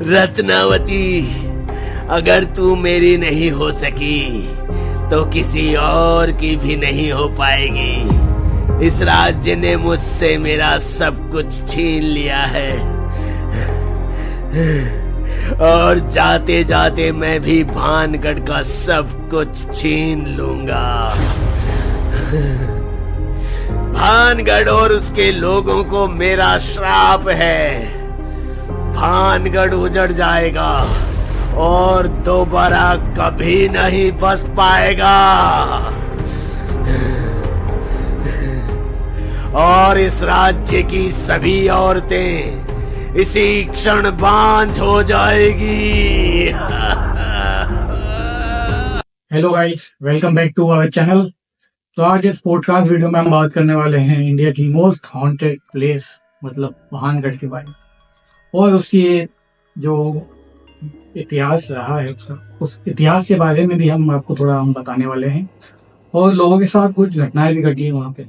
रत्नावती, अगर तू मेरी नहीं हो सकी तो किसी और की भी नहीं हो पाएगी। इस राज्य ने मुझसे मेरा सब कुछ छीन लिया है और जाते जाते मैं भी भानगढ़ का सब कुछ छीन लूंगा। भानगढ़ और उसके लोगों को मेरा श्राप है। भानगढ़ उजड़ जाएगा और दोबारा कभी नहीं बस पाएगा और इस राज्य की सभी औरतें इसी क्षण बांझ हो जाएगी। Hello guys, welcome back to our channel. तो आज इस पॉडकास्ट वीडियो में हम बात करने वाले हैं इंडिया की मोस्ट हॉन्टेड प्लेस मतलब भानगढ़ के बारे में और उसकी जो इतिहास रहा है उस इतिहास के बारे में भी हम आपको थोड़ा बताने वाले हैं और लोगों के साथ कुछ घटनाएं भी घटी है वहाँ पे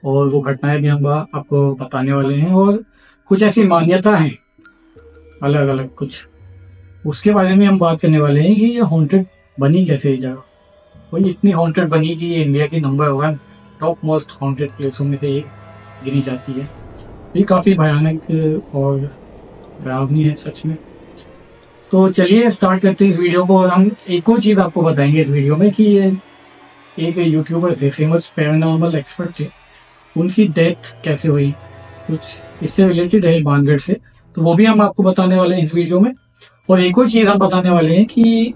और वो घटनाएं भी हम आपको बताने वाले हैं और कुछ ऐसी मान्यता हैं अलग अलग कुछ, उसके बारे में हम बात करने वाले हैं कि ये हॉन्टेड बनी कैसे ये जगह। और ये इतनी हॉन्टेड बनी कि ये इंडिया की नंबर 1 टॉप मोस्ट हॉन्टेड प्लेसों में से एक गिनी जाती है। ये काफ़ी भयानक और डरावनी है सच में। तो चलिए स्टार्ट करते हैं इस वीडियो को। हम एक और चीज़ आपको बताएंगे इस वीडियो में कि ये एक यूट्यूबर थे, फेमस पैरानॉर्मल एक्सपर्ट थे, उनकी डेथ कैसे हुई, कुछ इससे रिलेटेड है भानगढ़ से, तो वो भी हम आपको बताने वाले हैं इस वीडियो में। और एक और चीज़ हम बताने वाले हैं कि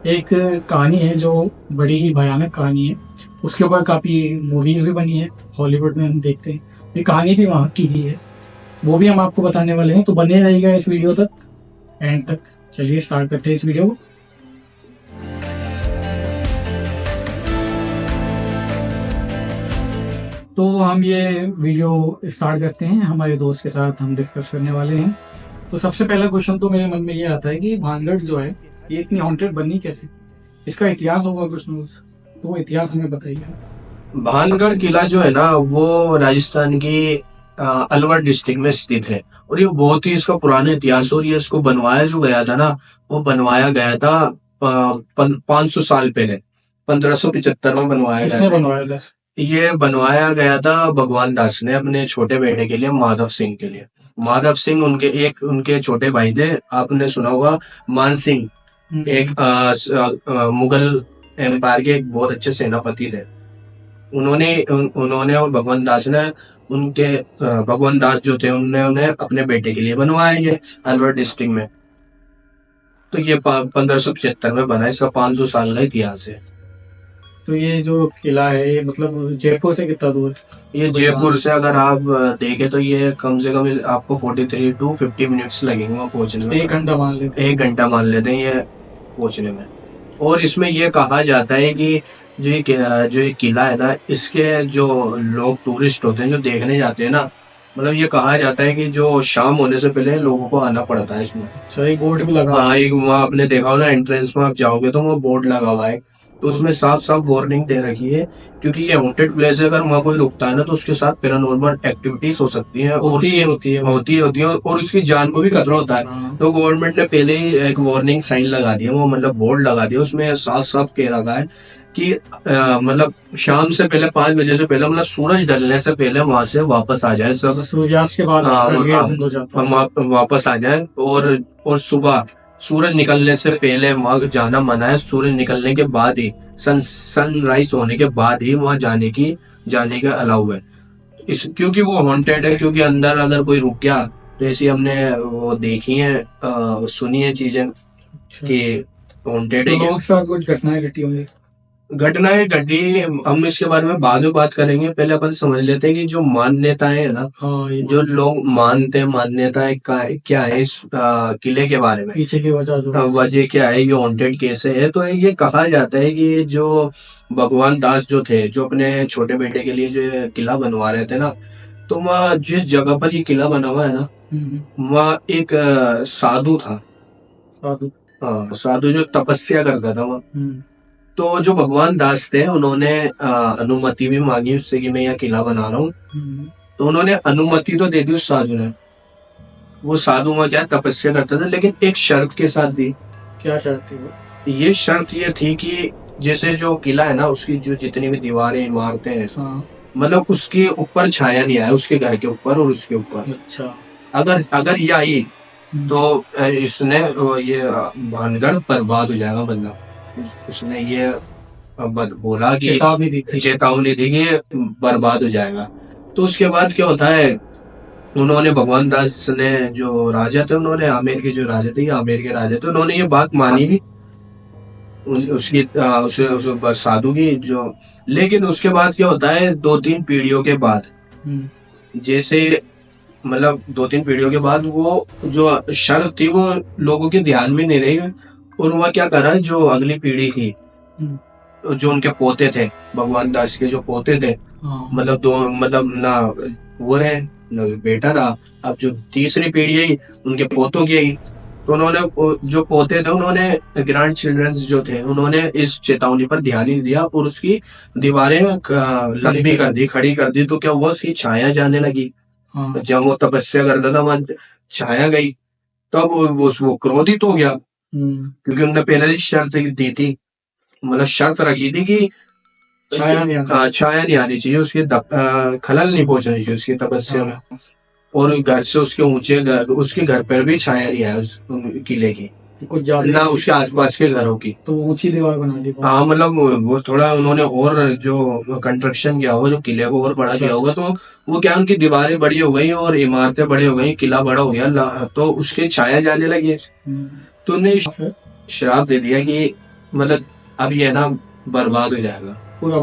एक कहानी है जो बड़ी ही भयानक कहानी है, उसके ऊपर काफ़ी मूवीज़ भी बनी है, हॉलीवुड में हम देखते हैं, ये कहानी भी वहाँ की ही है, वो भी हम आपको बताने वाले हैं। तो बने रहिएगा इस वीडियो तक, एंड तक। चलिए स्टार्ट करते हैं इस वीडियो को। तो हम ये वीडियो स्टार्ट करते हैं, हमारे दोस्त के साथ हम डिस्कस करने वाले हैं। तो सबसे पहला क्वेश्चन तो मेरे मन में ये आता है कि भानगढ़ जो है ये इतनी हॉन्टेड बनी कैसे, इसका इतिहास होगा कुछ न कुछ, तो वो इतिहास हमें बताइए। भानगढ़ किला जो है ना वो राजस्थान की अलवर डिस्ट्रिक्ट में स्थित है और ये बहुत ही इसका पुराना इतिहास और ये इसको बनवाया जो गया था ना, वो बनवाया गया था 500 साल पहले, 1575 में बनवाया किसने गया बनवाया था? ये बनवाया गया था भगवान दास ने अपने छोटे बेटे के लिए, माधव सिंह के लिए। माधव सिंह उनके छोटे भाई थे, आपने सुना होगा मान सिंह, एक मुगल एम्पायर के एक बहुत अच्छे सेनापति थे। उन्होंने और भगवान दास ने भगवान दास जो थे उन्हें अपने बेटे के लिए बनवाया ये अलवर डिस्ट्रिक्ट में। तो ये 1575 में बना, इसका 500 साल का इतिहास है। तो ये जो किला है ये मतलब जयपुर से कितना दूर है? ये जयपुर से अगर आप देखें तो ये कम से कम आपको 43 to 50 मिनट्स लगेंगे वहाँ पहुंचने में। 1 घंटा मान लेते हैं। 1 घंटा मान लेते हैं ये पहुंचने में। और इसमें ये कहा जाता है कि जो ये किला है ना, इसके जो लोग टूरिस्ट होते हैं जो देखने जाते हैं ना, मतलब ये कहा जाता है कि जो शाम होने से पहले लोगों को आना पड़ता है इसमें। सही बोर्ड भी लगा। हाँ, एक वहाँ आपने देखा हो ना, एंट्रेंस में आप जाओगे तो वहाँ बोर्ड लगा हुआ है, तो उसमें साफ साफ वार्निंग दे रखी है, क्योंकि ये हॉन्टेड प्लेस है, अगर वहाँ कोई रुकता है ना तो उसके साथ पैरानॉर्मल एक्टिविटीज हो सकती है होती है और उसकी जान को भी खतरा होता है। हाँ। तो गवर्नमेंट ने पहले ही एक वार्निंग साइन लगा दिया, वो मतलब बोर्ड लगा दिया, उसमें साफ साफ कह रखा है कि मतलब शाम से पहले 5 बजे से पहले, मतलब सूरज ढलने से पहले वहां से वापस आ जाए सब। सूर्यास्त के बाद वापस आ जाए और सुबह सूरज निकलने से पहले वहां जाना मना है। सूरज निकलने के बाद ही, सनराइज होने के बाद ही वहां जाने का अलाउ है, क्योंकि वो हॉन्टेड है, क्योंकि अंदर अगर कोई रुक गया तो ऐसी हमने वो देखी है, सुनी है चीजें कि हॉन्टेड है। लोगों के साथ कुछ घटनाएं घटी होंगी। घटनाएं घटी, हम इसके बारे में बाद में बात करेंगे, पहले अपन समझ लेते हैं कि जो मान्यताएं है ना, जो लोग मानते हैं, मान्यताएं क्या है इस किले के बारे में, पीछे की वजह क्या है, ये हॉन्टेड कैसे है। तो ये कहा जाता है कि जो भगवान दास जो थे, जो अपने छोटे बेटे के लिए जो किला बनवा रहे थे ना, तो वहाँ जिस जगह पर ये किला बना हुआ है ना, वहाँ एक साधु था, साधु जो तपस्या करता था वहाँ। तो जो भगवान दास थे उन्होंने अनुमति भी मांगी उससे कि मैं यह किला बना रहा हूँ, तो उन्होंने अनुमति तो दे दी उस साधु ने, वो साधु वहाँ क्या तपस्या करता था, लेकिन एक शर्त के साथ थी। क्या शर्त थी वो? ये शर्त ये थी कि जैसे जो किला है ना, उसकी जो जितनी भी दीवारें इमारतें हैं, हाँ। मतलब उसके ऊपर छाया नहीं आया, उसके घर के ऊपर और उसके ऊपर। अच्छा। अगर अगर ये आई हम्म। तो इसने ये भानगढ़ बर्बाद हो जाएगा, मतलब उसने ये बोला कि चेतावनी दी थी। चेतावनी दी कि बर्बाद हो जाएगा। तो उसके बाद क्या होता है, उन्होंने भगवान दास ने जो राजा थे, उन्होंने आमेर के जो राजा थे, आमेर के राजा थे, उन्होंने ये बात मानी भी उसकी उस साधु की जो। लेकिन उसके बाद क्या होता है, 2-3 पीढ़ियों के बाद, जैसे मतलब 2-3 पीढ़ियों के बाद वो जो शर्त थी वो लोगों के ध्यान में नहीं रही, और वह क्या करा, जो अगली पीढ़ी थी, जो उनके पोते थे, भगवान दास के जो पोते थे, मतलब दो मतलब ना वो रहे ना बेटा रहा, अब जो तीसरी पीढ़ी आई उनके पोतों की आई, तो उन्होंने जो पोते थे, उन्होंने ग्रैंड चिल्ड्रंस जो थे, उन्होंने इस चेतावनी पर ध्यान ही दिया और उसकी दीवारें लंबी कर दी, खड़ी कर दी। तो क्या हुआ, उसकी छाया जाने लगी। जब वो तपस्या करता था वहां छाया गई, तब वो क्रोधित हो गया, क्योंकि उन्होंने पहले ही शर्त दी थी, मतलब शर्त रखी थी कि छाया नहीं आनी चाहिए, उसके खलल नहीं पहुंचनी चाहिए उसकी तपस्या में। और घर से उसके ऊंचे उसके घर पर भी छाया नहीं आया उस किले की, कुछ ज्यादा ना उसके आसपास के घरों की। तो ऊंची दीवार बना दी। हाँ, मतलब वो थोड़ा उन्होंने और जो कंस्ट्रक्शन किया होगा, जो किले को और बड़ा किया होगा, तो वो क्या उनकी दीवारें बड़ी हो गई और इमारतें बड़ी हो गई, किला बड़ा हो गया, तो उसके छाया जाने लगी। तो उन्हें श्राप दे दिया कि मतलब अब ये ना बर्बाद हो जाएगा, पूरा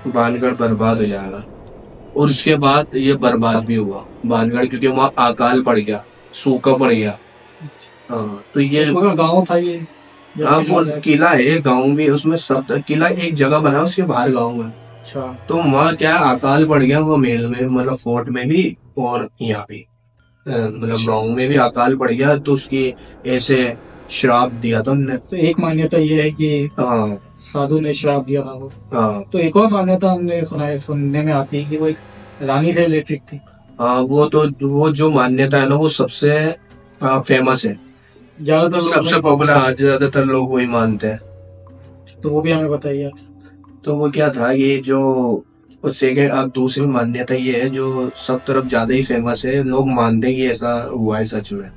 भानगढ़ बर्बाद हो जाएगा। और उसके बाद ये बर्बाद भी हुआ भानगढ़, क्योंकि वहाँ अकाल पड़ गया, सूखा पड़ गया। हाँ, तो ये पूरा गांव था ये। हाँ, वो किला है, गांव भी उसमें सब किला एक जगह बना, उसके बाहर गांव है। अच्छा। तो वहाँ क्या अकाल पड़ गया, वो मेल में मतलब फोर्ट में भी और यहाँ भी मतलब गांव में भी अकाल पड़ गया, तो उसकी ऐसे श्राप दिया था उन्होंने। तो एक मान्यता ये है कि साधु ने श्राप दिया था वो। तो एक और मान्यता हमने सुनने में आती है कि वो एक रानी से रिलेटेड थी। हाँ, वो जो मान्यता है ना, वो सबसे फेमस है, ज्यादातर सबसे पॉपुलर, ज्यादातर लोग वही मानते हैं। तो वो भी हमें बताइए। तो वो क्या था, ये जो सेकेंड, अब दूसरी मान्यता ये है जो सब तरफ ज्यादा ही फेमस है, लोग मानते हैं कि ऐसा हुआ है सच में।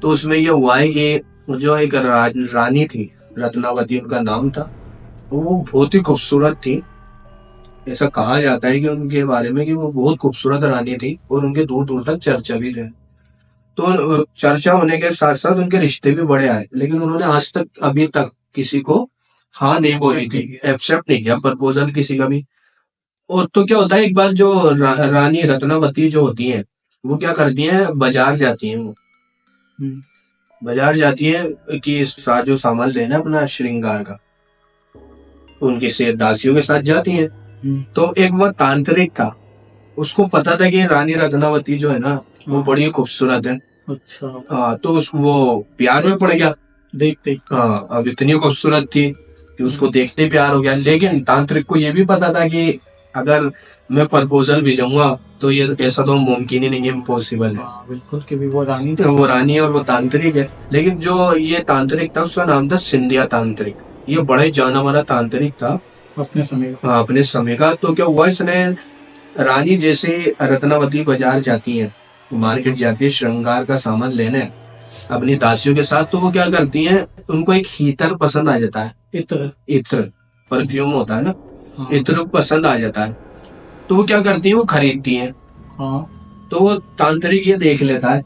तो उसमें ये हुआ है कि जो एक रानी थी, रत्नावती उनका नाम था, वो बहुत ही खूबसूरत थी। ऐसा कहा जाता है कि उनके बारे में कि वो बहुत खूबसूरत रानी थी, और उनके दूर दूर तक चर्चा भी थे। तो चर्चा होने के साथ साथ उनके रिश्ते भी बड़े आए, लेकिन उन्होंने आज तक अभी तक किसी को हाँ नहीं बोली थी, एक्सेप्ट नहीं किया प्रपोजल किसी का भी। और तो क्या होता है, एक बार जो रानी रत्नावती जो होती है, वो क्या करती है, बाजार जाती है, वो बाजार जाती है कि साजो सामान लेना अपना श्रृंगार का, उनकी सेठ दासियों के साथ जाती है। तो एक वो तांत्रिक था, उसको पता था कि रानी रत्नावती जो है ना, वो बड़ी खूबसूरत है। अच्छा। हाँ, तो वो प्यार में पड़ गया देखते। हाँ, अब इतनी खूबसूरत थी कि उसको देखते ही प्यार हो गया। लेकिन तांत्रिक को ये भी पता था कि अगर मैं प्रपोजल भेजूंगा तो ये ऐसा तो मुमकिन ही नहीं है, इम्पॉसिबल है। बिल्कुल, क्योंकि वो रानी तो वो रानी है और वो तांत्रिक है। लेकिन जो ये तांत्रिक था, उसका नाम था सिंधिया तांत्रिक। ये बड़ा ही जाना माना तांत्रिक था अपने समय का। हाँ, अपने समय का। तो क्या हुआ, इसने रानी जैसे रत्नावती बाजार जाती है, मार्केट जाती है श्रृंगार का सामान लेने अपनी दासियों के साथ, तो वो क्या करती हैं, उनको एक हीटर पसंद आ जाता है, इत्र परफ्यूम होता है ना, इत्र पसंद आ जाता है। तो वो क्या करती है, वो खरीदती हैं। तो वो तांत्रिक ये देख लेता है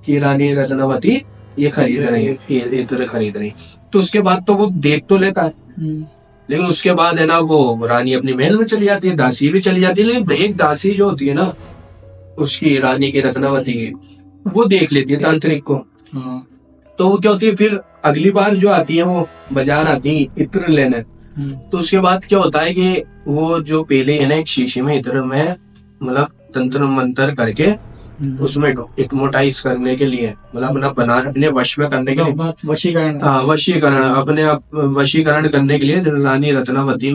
कि रानी रत्नावती ये खरीद रही है, इत्र खरीद रही। तो उसके बाद तो वो देख तो लेता है, लेकिन उसके बाद है ना, वो रानी अपनी महल में चली जाती है, दासी भी चली जाती है। लेकिन एक दासी जो होती है ना, उसकी रानी की रत्नावती की, वो देख लेती है तांत्रिक को। तो वो क्या होती है, फिर अगली बार जो आती है, वो बाजार आती है इत्र लेने। तो उसके बाद क्या होता है कि वो जो पहले है ना, एक शीशी में इत्र में मतलब तंत्र मंत्र करके उसमें हिप्नोटाइज करने के लिए, मतलब अपना बना अपने वश में करने के लिए, वशीकरण अपने वशीकरण करने के लिए रानी रत्नावती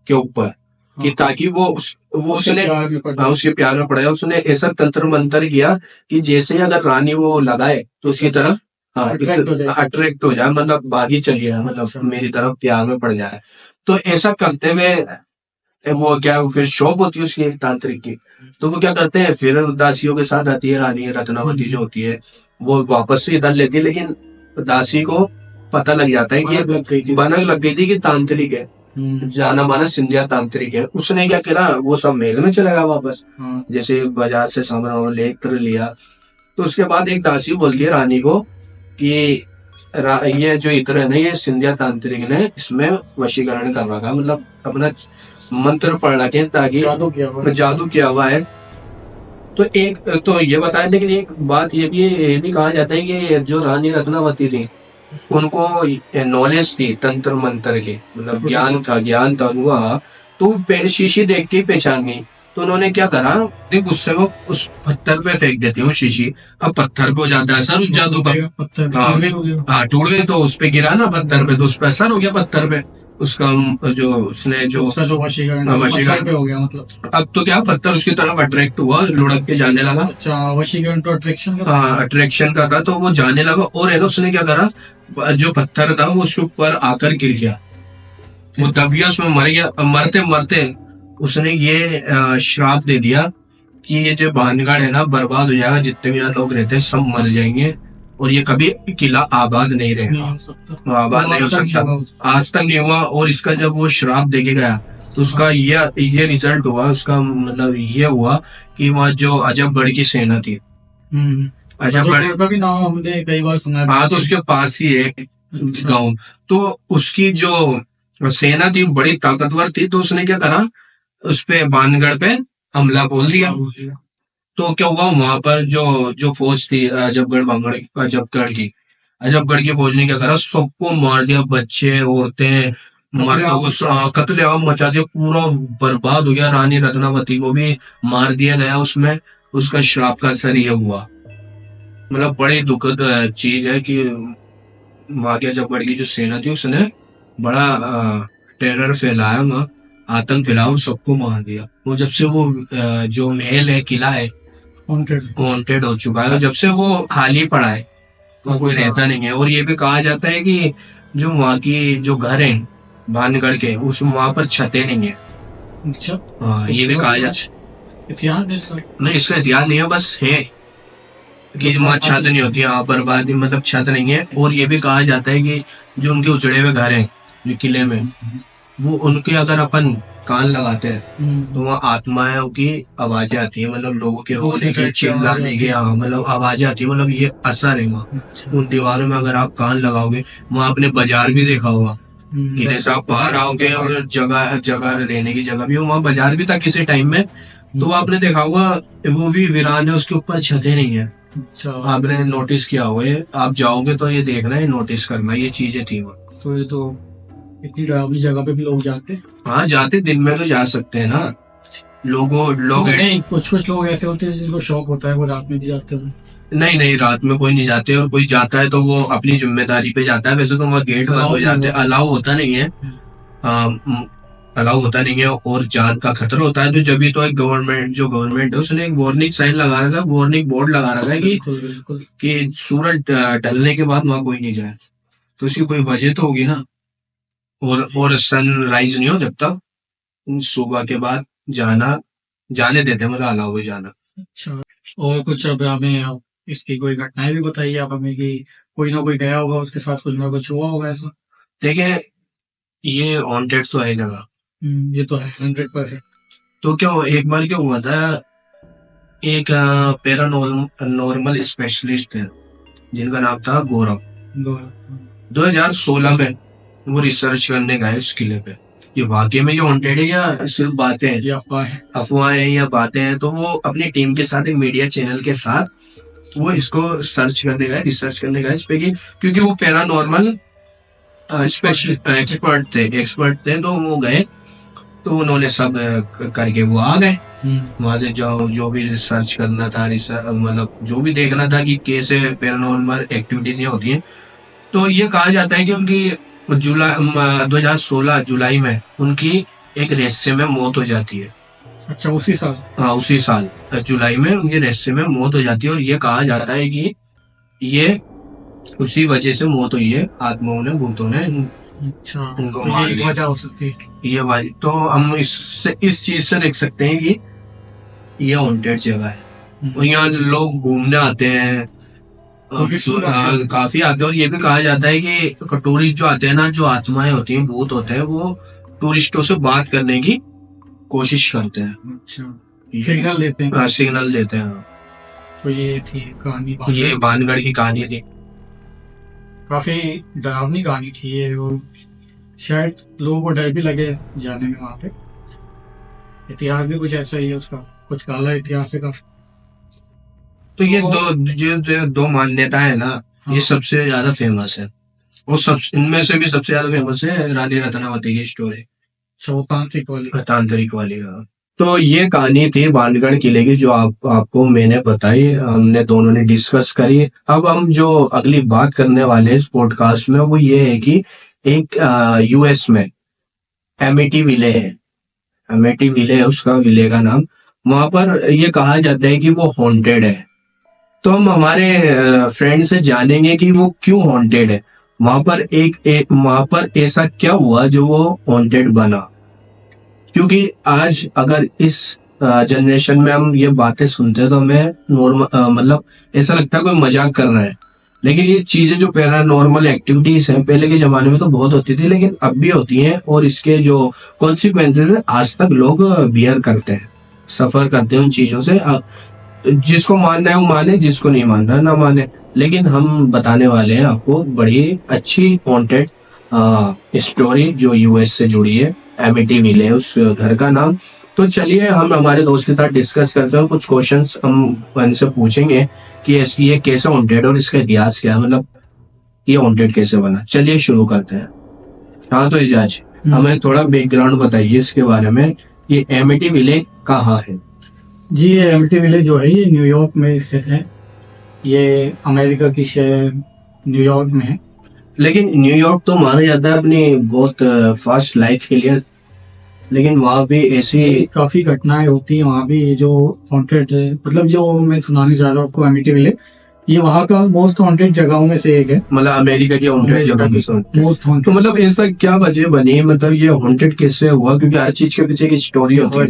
के ऊपर, कि ताकि वो वो उसने प्यार में पड़ हाँ उसके प्यार में पड़ गया। उसने ऐसा तंत्र मंत्र किया कि जैसे ही अगर रानी वो लगाए तो उसकी तरफ हाँ Attract हो जाए। अट्रैक्ट हो जाए, मतलब भागी चली जाए, अच्छा। मतलब मेरी तरफ प्यार में पड़ जाए। तो ऐसा करते हुए वो क्या फिर शौक होती है उसकी तांत्रिक की, तो वो क्या करते हैं फिर दासियों के साथ आती है रानी रत्नावती जो होती है, वो वापस से इधर लेती है। लेकिन दासी को पता लग जाता है भनक लग गई कि थी। भनक लग गई थी कि तांत्रिक है, जाना माना सिंधिया तांत्रिक है। उसने क्या करा, वो सब महल में चला गया वापस, हाँ। जैसे बाजार से सामान लेकर लिया। तो उसके बाद एक दासी बोलती है रानी को कि ये जो इत्र है ना, ये सिंधिया तांत्रिक ने इसमें वशीकरण कर रखा है, मतलब अपना मंत्र पढ़ रखे हैं ताकि जादू किया हुआ है। तो एक तो ये बताया, लेकिन एक बात ये भी कहा जाता है कि जो रानी रत्नावती थी उनको नॉलेज थी तंत्र मंत्र की, मतलब ज्ञान था उनका। तो शीशी देख के पहचान गई। तो उन्होंने क्या करा, गुस्से में उस पत्थर पे फेंक देती हूँ शीशी। अब पत्थर पे हो जाता है असर उस जादू का। हाँ टूट गई, तो उस पे गिरा ना पत्थर पे, तो उस पे असर हो गया पत्थर पे उसका, जो उसने जो उसका जो वशीकरण वशीकरण पे हो गया मतलब। अब तो क्या पत्थर उसकी तरफ अट्रैक्ट हुआ, लुढ़क के जाने लगा। अच्छा, वशीकरण तो अट्रैक्शन का। हाँ अट्रैक्शन का था, तो वो जाने लगा। और है ना उसने क्या करा, जो पत्थर था वो उसके ऊपर आकर गिर गया, वो दब गया, उसमें मर गया। मरते मरते उसने ये श्राप दे दिया कि ये जो भानगढ़ है ना बर्बाद हो जाएगा, जितने भी यहाँ लोग रहते हैं सब मर जाएंगे, और ये कभी किला आबाद नहीं रहेगा, आबाद नहीं हो सकता, आज तक नहीं हुआ। और इसका जब वो श्राप देके गया तो उसका ये रिजल्ट हुआ, उसका मतलब ये हुआ कि वहाँ जो अजबगढ़ की सेना थी, अजबगढ़ का भी नाम हमने कई बार सुना है। हाँ तो उसके पास ही है गाँव, तो उसकी जो सेना थी बड़ी ताकतवर थी। तो उसने क्या करा, उस पे भानगढ़ पे हमला बोल दिया। तो क्या हुआ, वहां पर जो फौज थी अजबगढ़ की फौज ने क्या करा, सबको मार दिया, बच्चे औरतें मर्दों को कत्लेआम मचा दिया, पूरा बर्बाद हो गया। रानी रत्नावती को भी मार दिया गया उसमें, उसका श्राप का असर ये हुआ। मतलब बड़ी दुखद चीज है कि वहां के अजबगढ़ की जो सेना थी उसने बड़ा टेरर फैलाया, वहां आतंक फैलाया, सबको मार दिया। वो जब से वो जो महल है, किला है, हॉन्टेड हो चुका है, जब से वो खाली पड़ा है, वहाँ कोई रहता नहीं है। और ये भी कहा जाता है कि जो वहाँ की जो घर है भानगढ़ के, उस वहाँ पर छतें नहीं है। अच्छा। हाँ ये भी कहा जाता इतिहास नहीं, इसका इतिहास नहीं है, बस है कि वहाँ छत नहीं होती, यहाँ पर बाद मतलब छत नहीं है। और ये भी कहा जाता है कि जो उनके उजड़े हुए घर हैं जो किले में, वो उनके अगर अपन कान लगाते हैं तो वहाँ आत्माओं की आवाजें आती है, मतलब लोगों के रोने की, चिल्लाने की, हाँ मतलब आवाजें आती है, मतलब ये असर है वहाँ उन दीवारों में। अगर आप कान लगाओगे, वहाँ आपने बाजार भी देखा होगा कि जैसे आप बाहर आओगे और जगह जगह रहने की जगह भी हो, वहाँ बाजार भी था किसी टाइम में, तो आपने देखा होगा वो भी वीरान है, उसके ऊपर छतें नहीं है। अच्छा, आपने नोटिस किया होगा, आप जाओगे तो ये देखना है, नोटिस करना, ये चीजें थी वहाँ। तो ये तो इतनी डरावनी जगह पे भी लोग जाते? हाँ जाते, दिन में तो जा सकते हैं ना लोग नहीं, कुछ लोग ऐसे होते हैं जिनको शौक होता है, वो रात में भी जाते हैं। नहीं रात में कोई नहीं जाते, और कोई जाता है तो वो अपनी जिम्मेदारी पे जाता है। वैसे तो वहाँ गेट बंद हो जाते हैं, अलाउ होता नहीं है, अलाउ होता नहीं है, और जान का खतरा होता है। तो जब भी तो एक गवर्नमेंट है उसने एक वार्निंग साइन लगा रखा है, वार्निंग बोर्ड लगा रखा है कि सूरज ढलने के बाद वहां कोई नहीं जाए। तो इसकी कोई वजह तो होगी ना, और सनराइज नहीं हो जब तक, सुबह के बाद जाने देते, मतलब अलाउ हो जाना। अच्छा, और कुछ अब हमें इसकी कोई घटनाएं भी बताइए आप हमें कि कोई ना कोई गया होगा, उसके साथ कुछ ना कुछ हुआ होगा ऐसा। देखिए ये हॉन्टेड तो है जगह, ये तो है 100%। तो क्या एक बार क्या हुआ था, एक पैरानॉर्मल स्पेशलिस्ट है जिनका नाम था गौरव, 2016 में वो रिसर्च करने गए इस किले पे, ये वाकई में ये हॉन्टेड है या सिर्फ बातें हैं, अफवाहें हैं या बातें हैं। तो वो अपनी टीम के साथ, एक मीडिया चैनल के साथ वो इसको रिसर्च करने गए इस पे, क्योंकि वो पैरानॉर्मल एक्सपर्ट थे। तो वो गए, तो उन्होंने सब करके वो आ गए वहां से, जो भी रिसर्च करना था, मतलब जो भी देखना था कि कैसे पैरानॉर्मल एक्टिविटीज होती हैं। तो ये कहा जाता है कि उनकी 2016 जुलाई में उनकी एक रहस्य में मौत हो जाती है। अच्छा उसी साल। हाँ उसी साल जुलाई में उनके रहस्य में मौत हो जाती है। और ये कहा जाता है कि ये उसी वजह से मौत हुई है, आत्माओं ने, भूतों ने अच्छा उनको तो मार ये एक दिया। वजह हो सकती है। ये भाई तो हम इस चीज से देख सकते हैं कि ये हॉन्टेड जगह है और यहाँ लोग घूमने आते हैं। टूरिस्ट काफी आते हैं। काफी आते हैं। और ये भी कहा जाता है कि टूरिस्ट जो आते हैं ना, जो आत्माएं होती हैं, भूत होते हैं, वो टूरिस्टों से बात करने की कोशिश करते हैं, अच्छा सिग्नल देते हैं। सिग्नल देते हैं। तो ये थी कहानी ये भानगढ़। भानगढ़ की कहानी थी। काफी डरावनी कहानी थी ये, और शायद लोगों को डर भी लगे जाने में वहां पे। इतिहास भी कुछ ऐसा ही है उसका, कुछ काला इतिहास है काफी। तो ये जो दो मान्यता है ना, हाँ। ये सबसे ज्यादा फेमस है। और सब इनमें से भी सबसे ज्यादा फेमस है रानी रत्नावती की स्टोरी, अच्छा वो तांत्रिक वाली। तांत्रिक वाली। हाँ। तो ये कहानी थी भानगढ़ किले की, जो आपको मैंने बताई, हमने दोनों ने डिस्कस करी। अब हम जो अगली बात करने वाले हैं इस पॉडकास्ट में, वो ये है कि एक यूएस में एमिटी विले है। एमिटी विले है उसका, विले का नाम। वहां पर ये कहा जाता है कि वो हॉन्टेड है। तो हम हमारे फ्रेंड से जानेंगे कि वो क्यों हॉन्टेड है, वहां पर वहां पर ऐसा क्या हुआ जो वो हॉन्टेड बना। क्योंकि आज अगर इस जनरेशन में हम ये बातें सुनते हैं तो हमें नॉर्मल मतलब ऐसा लगता है कोई मजाक कर रहा है। लेकिन ये चीजें जो पैरानॉर्मल एक्टिविटीज हैं, पहले के जमाने में तो बहुत होती थी, लेकिन अब भी होती हैं। और इसके जो कॉन्सिक्वेंसेस है, आज तक लोग बियर करते हैं, सफर करते हैं उन चीजों से। जिसको मानना है वो माने, जिसको नहीं मानना ना माने। लेकिन हम बताने वाले हैं आपको बड़ी अच्छी हॉन्टेड स्टोरी जो यूएस से जुड़ी है। एमिटी विले है उस घर का नाम। तो चलिए हम हमारे दोस्त के साथ डिस्कस करते हैं। कुछ क्वेश्चंस हम इनसे पूछेंगे कि ये कैसे हॉन्टेड और इसका इतिहास क्या है, मतलब ये हॉन्टेड कैसे बना। चलिए शुरू करते हैं। हाँ तो एजाज, हमें थोड़ा बैकग्राउंड बताइए इसके बारे में, ये एमिटी विले कहाँ है। जी ये एमिटी विले जो है ये न्यूयॉर्क में स्थित है। ये अमेरिका की शहर न्यूयॉर्क में है। लेकिन न्यूयॉर्क तो माना जाता है अपनी बहुत फास्ट लाइफ के लिए, लेकिन वहाँ भी ऐसी काफी घटनाएं होती है वहाँ भी। ये जो हॉन्टेड मतलब जो मैं सुनाने जा रहा हूँ आपको एमिटी विले, ये वहाँ का मोस्ट हॉन्टेड जगहों में से एक है। मतलब अमेरिका की हॉन्टेड जगह में से मोस्ट हॉन्टेड। तो मतलब ऐसा क्या वजह बनी, मतलब ये हॉन्टेड कैसे हुआ, क्योंकि हर चीज के पीछे की स्टोरी होती है,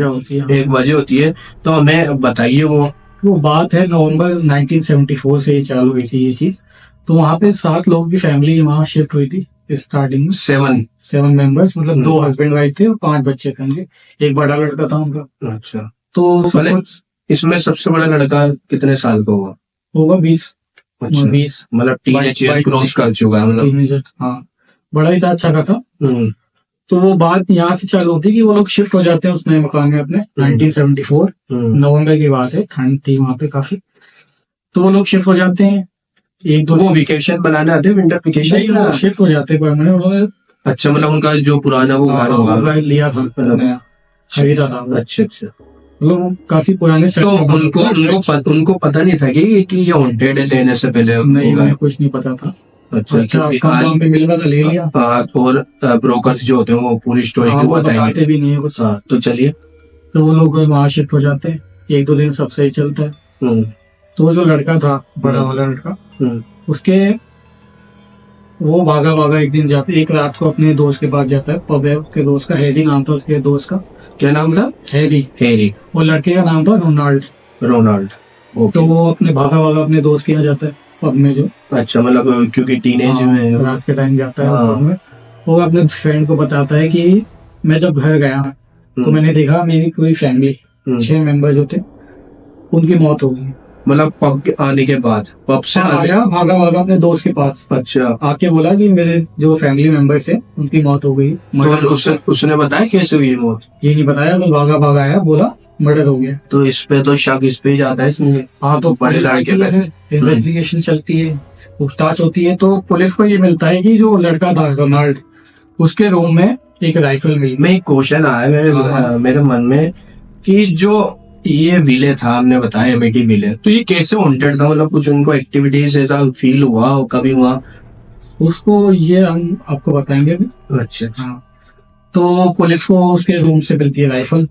एक वजह होती है। तो हमें बताइए वो बात है नवंबर 1974 से ये चालू हुई थी ये चीज। तो वहाँ पे 7 लोगों की फैमिली वहाँ शिफ्ट हुई थी स्टार्टिंग में। 7 मेंबर्स, मतलब 2 हस्बैंड वाइफ थे और 5 बच्चे थे उनके। एक बड़ा लड़का था उनका। अच्छा। तो इसमें सबसे बड़ा लड़का कितने साल का हुआ होगा? 20। अच्छा। 20 मतलब टीनेजर क्रॉस कर चुका है, मतलब हाँ बड़ा ही था, अच्छा खासा। तो वो बात यहाँ से चालू होती है कि वो लोग शिफ्ट हो जाते हैं उस नए मकान में अपने। 1974 नवंबर की बात है, ठंड थी वहां पे काफी। तो वो लोग शिफ्ट हो जाते हैं। एक दो वो वेकेशन बनाने आते हैं, विंटर वेकेशन शिफ्ट हो जाते हैं उन्होंने। अच्छा, मतलब उनका जो पुराना वो घर होगा लिया था, नया खरीदा था। अच्छा अच्छा। मतलब काफी पुराने। तो उनको पता नहीं था कि ये हॉन्टेड है लेने से पहले? नहीं, उन्हें कुछ नहीं पता था। अच्छा कम पे मिल रहा था, ले लिया। और ब्रोकर्स जो होते हैं वो पूरी स्टोरी को बताते भी नहीं है कुछ। तो चलिए, तो वो लोग वहाँ शिफ्ट हो जाते हैं। 1-2 दिन सब सही चलता है। तो वो जो लड़का था, बड़ा वाला लड़का, उसके वो भागा एक दिन जाते, एक रात को अपने दोस्त के पास जाता है। पब है उसके दोस्त का, हैरी नाम था उसके दोस्त का। क्या नाम था? हैरी। वो लड़के का नाम था रोनाल्ड। तो वो अपने भागा अपने दोस्त के यहाँ जाता है पब में जो। अच्छा, मतलब क्योंकि टीनेज में रात के टाइम जाता है पब में। वो अपने फ्रेंड को बताता है कि मैं जब घर गया तो मैंने देखा मेरी पूरी फैमिली 6 मेंबर जो थे उनकी मौत हो गई। मतलब पब के आने के बाद? पब से आया भागा अपने दोस्त के पास। अच्छा। आके बोला कि मेरे जो फैमिली मेंबर्स है उनकी मौत हो गई। तो उसने बताया कैसे हुई मौत? ये नहीं बताया, तो भागा आया, बोला मर्डर हो गया। तो इस पे तो शक इस पे जाता है। हाँ तो बड़े लड़के पे इन्वेस्टिगेशन चलती है, पूछताछ होती है। तो पुलिस को ये मिलता है कि जो लड़का था रोनाल्ड, उसके रूम में एक राइफल मिली। में एक क्वेश्चन आया मेरे मन में कि जो ये विले था, हमने बताया एमिटी विले, तो ये कैसे हॉन्टेड था? मतलब कुछ उनको एक्टिविटीज ऐसा फील हुआ कभी वहाँ? उसको ये हम आपको बताएंगे। अच्छा। हाँ तो पुलिस को उसके रूम से मिलती है राइफल।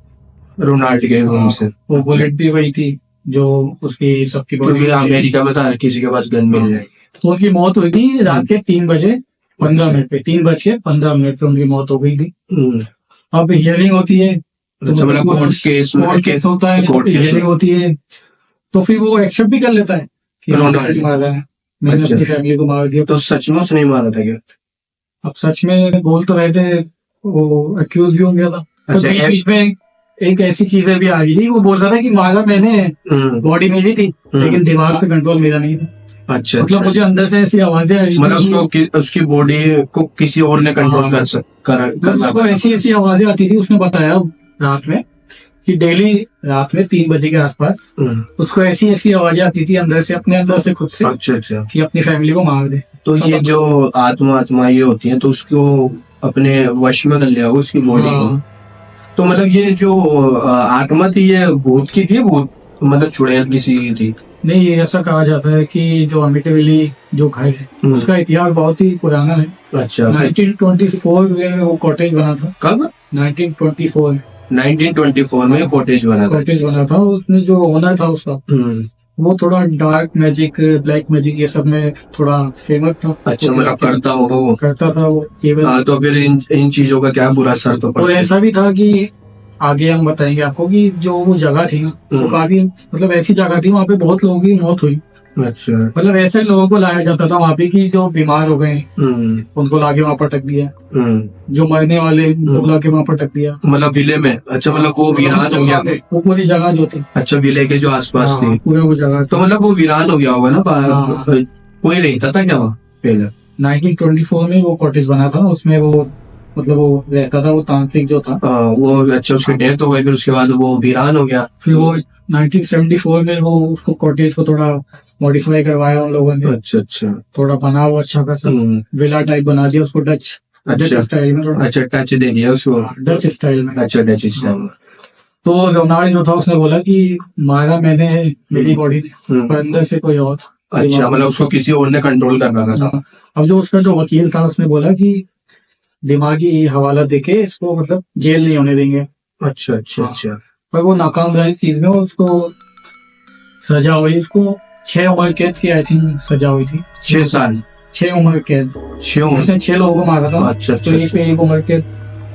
रोनाल्ड के रूम से, वो बुलेट भी वही थी जो उसकी सबकी क्योंकि बॉडी, अमेरिका में था हर किसी के पास गन मिल जाए। तो उनकी मौत हुई थी रात के 3:15 पे, 3:15 पे उनकी मौत हो गई थी। अब हियरिंग होती है, तो अच्छा, मतलब कोर्ट केस होता है, कोर्ट केस हियरिंग होती है, तो फिर वो एक्सेप्ट भी कर लेता है कि हाँ, रोनाल्ड मारा है, मैंने अच्छा। अपनी फैमिली को मार दिया। तो सचमुच नहीं मारा था क्या? अब सच में बोल तो रहे थे, वो अक्यूज भी हो गया था। तो अच्छा, बीच में एक ऐसी चीजें भी आ गई थी, वो बोल रहा था कि मारा मैंने, बॉडी मेरी थी लेकिन दिमाग पे कंट्रोल मेरा नहीं था। अच्छा, मतलब मुझे अंदर से ऐसी आवाजें आ रही मतलब थी, उसको उसकी बॉडी को किसी और ने कंट्रोल करना उसको ऐसी ऐसी आवाजें आती थी। उसने बताया रात में कि डेली रात में 3 बजे के आसपास उसको ऐसी ऐसी आवाजें आती थी अंदर से, अपने अंदर से खुद से, अच्छा अच्छा। कि अपनी फैमिली को मार दे। तो ये जो आत्मा ये होती है, तो उसको अपने वश में कर लिया उसकी बॉडी को। तो मतलब ये जो आत्मा थी, ये भूत की थी, भूत मतलब चुड़ैल किसी की थी? नहीं, ऐसा कहा जाता है कि जो अमिटेवली जो घर है उसका इतिहास बहुत ही पुराना है। अच्छा। 1924 में वो कॉटेज बना था। कब? 1924 1924 में कॉटेज बना था। कॉटेज बना था। उसमें जो ओनर था उसका, वो थोड़ा डार्क मैजिक, ब्लैक मैजिक, ये सब में थोड़ा फेमस था। अच्छा, मतलब करता होगा वो। करता था वो केवल। तो फिर इन चीजों का क्या बुरा असर तो और पड़ता है? ऐसा भी था कि आगे हम बताएंगे आपको कि जो वो जगह थी ना, वो काफी मतलब ऐसी जगह थी, वहाँ पे बहुत लोगों की मौत हुई। अच्छा। मतलब ऐसे लोगों को लाया जाता था वहाँ पे कि जो बीमार हो गए, उनको लाके वहाँ पटक दिया, जो मरने वाले उनको लाके वहाँ पटक दिया। मतलब विले में? अच्छा, मतलब वो वीरान हो गया, वो पूरी जगह जो थी। अच्छा, विले के जो आसपास थी, पूरे वो जगह। तो मतलब वो वीरान हो गया होगा ना? कोई रहता था क्या वहाँ पहले? 1924 में वो कॉटेज बना था, उसमें वो मतलब वो रहता था, वो तांत्रिक जो था। वो अच्छा, उसकी डेथ हो गई, फिर उसके बाद वो वीरान हो गया। फिर वो 1974 में वो उसको कॉटेज को थोड़ा मॉडिफाई करवाया उन लोगों ने। अच्छा अच्छा। थोड़ा बना हुआ अच्छा खासा विला टाइप बना दिया उसको, डच स्टाइल में। थोड़ा अच्छा, टच दे दिया उसको डच स्टाइल में। अच्छा, डच स्टाइल में। तो रोनाल्ड जो था उसने बोला कि मारा मैंने मेरी बॉडी ने, पर अंदर से कोई और। अच्छा, मतलब उसको किसी और ने कंट्रोल कर रखा था। अब जो उसका जो वकील था उसने बोला कि दिमागी हवाला देके इसको मतलब जेल नहीं होने देंगे। अच्छा अच्छा अच्छा। पर वो नाकाम रहा इस चीज में, और उसको सजा हुई, उसको 6 उम्र कैद की आई थिंक सजा हुई थी। 6 साल? 6 उम्र कैद। 6 लोगों को मारा था। अच्छा तो एक पे 1 उम्र कैद।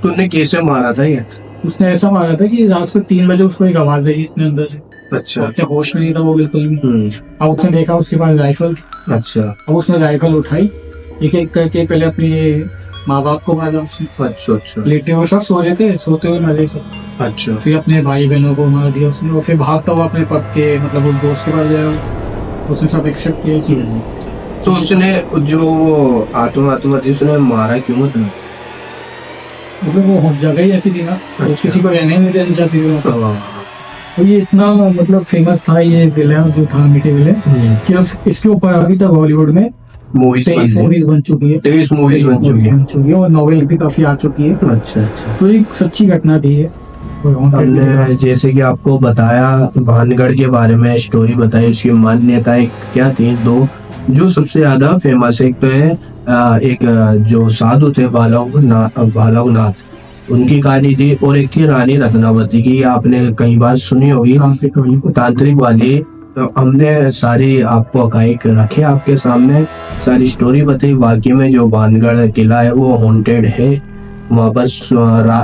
तूने कैसे मारा था ये? उसने ऐसा मारा था कि रात को 3 बजे उसको एक आवाज आई इतने अंदर से। अच्छा। अपने होश में नहीं था वो बिल्कुल भी। अब उसने देखा उसके पास राइफल थी। अच्छा। अब उसने राइफल उठाई, एक एक करके पहले अपने माँ बाप को मारा उसने। अच्छा अच्छा। लेटे हुए सब सो रहे थे, सोते हुए मारे सब। अच्छा। फिर अपने भाई बहनों को मार दिया उसने, और फिर भागता हुआ अपने पग के मतलब उस दोस्त के पास गया, उसने सब एक्सेप्ट किया कि। तो उसने जो आत्मा थी उसने मारा क्यों? मतलब वो जगह ही ऐसी थी ना, वो किसी को रहने नहीं देना चाहती थी। तो ये इतना मतलब फेमस था ये विलेन जो था, अमिटेविले, कि इसके ऊपर अभी तक हॉलीवुड में 23 मूवीज बन चुकी है। 23 मूवीज बन चुकी है, और नॉवेल भी काफी आ चुकी है। अच्छा अच्छा। तो एक सच्ची घटना थी है। हमने जैसे कि आपको बताया भानगढ़ के बारे में, स्टोरी बताई, उसकी मान्यताएं क्या थी, दो जो सबसे ज्यादा फेमस, एक तो है एक जो साधु थे भालवनाथ, उनकी कहानी थी, और एक थी रानी रत्नावती की, आपने कई बार सुनी होगी, तांत्रिक वाली। तो हमने सारी आपको हकाइक रखे आपके सामने, सारी स्टोरी बताई। बाकी में जो भानगढ़ किला है वो हॉन्टेड है, वहाँ पर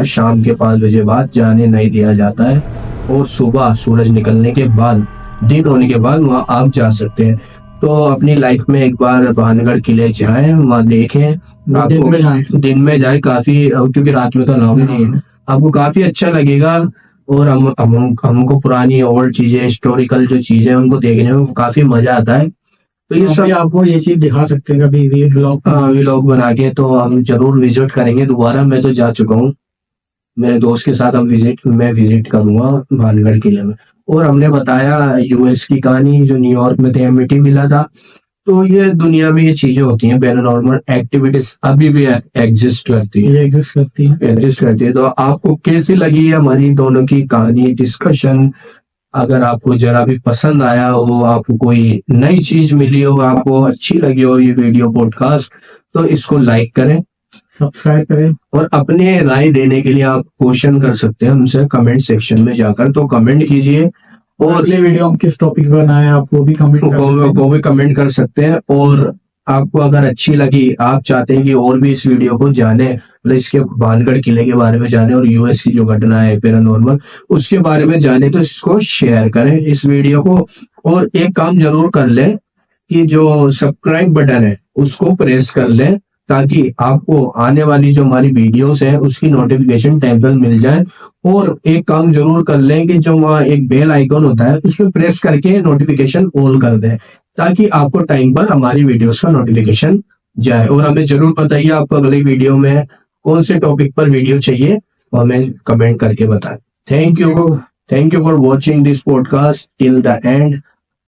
शाम के 5 बजे बाद जाने नहीं दिया जाता है, और सुबह सूरज निकलने के बाद, दिन होने के बाद वहाँ आप जा सकते हैं। तो अपनी लाइफ में एक बार भानगढ़ किले जाएं, वहाँ देखें, आपको दिन में जाए काफी, क्योंकि रात में तो अलाउ नहीं है, आपको काफी अच्छा लगेगा। और हमको पुरानी ओल्ड चीजें, हिस्टोरिकल जो चीजें उनको देखने में काफी मजा आता है। तो ये सब आपको ये चीज दिखा सकते हैं कभी भी व्लॉग बना के, तो हम जरूर विजिट करेंगे दोबारा। मैं तो जा चुका हूँ, मेरे दोस्त के साथ मैं विजिट करूंगा भानगढ़ किले में। और हमने बताया यूएस की कहानी, जो न्यूयॉर्क में थे, एमिटीविले था। तो ये दुनिया में ये चीजें होती हैं, पैरानॉर्मल एक्टिविटीज अभी भी एग्जिस्ट करती है। तो आपको कैसी लगी हमारी दोनों की कहानी, डिस्कशन? अगर आपको जरा भी पसंद आया हो, आपको कोई नई चीज मिली हो, आपको अच्छी लगी हो ये वीडियो पॉडकास्ट, तो इसको लाइक करें, सब्सक्राइब करें। और अपने राय देने के लिए आप क्वेश्चन कर सकते हैं हमसे कमेंट सेक्शन में जाकर, तो कमेंट कीजिए। और और अगले वीडियो हम किस टॉपिक पर बनाए आप वो भी कमेंट कर सकते हैं। वो भी कमेंट कर सकते हैं। और आपको अगर अच्छी लगी, आप चाहते हैं कि और भी इस वीडियो को जाने, मतलब इसके भानगढ़ किले के बारे में जाने और यूएस की जो घटना है पैरानॉर्मल उसके बारे में जाने, तो इसको शेयर करें इस वीडियो को। और एक काम जरूर कर लें कि जो सब्सक्राइब बटन है उसको प्रेस कर लें, ताकि आपको आने वाली जो हमारी वीडियोस है उसकी नोटिफिकेशन टाइम पर मिल जाए। और एक काम जरूर कर लें कि जो वहाँ एक बेल आइकन होता है उसमें प्रेस करके नोटिफिकेशन ऑल कर दें, ताकि आपको टाइम पर हमारी वीडियोस का नोटिफिकेशन जाए। और हमें जरूर बताइए आपको अगली वीडियो में कौन से टॉपिक पर वीडियो चाहिए, तो हमें कमेंट करके बताएं। Thank you for watching this podcast till the end.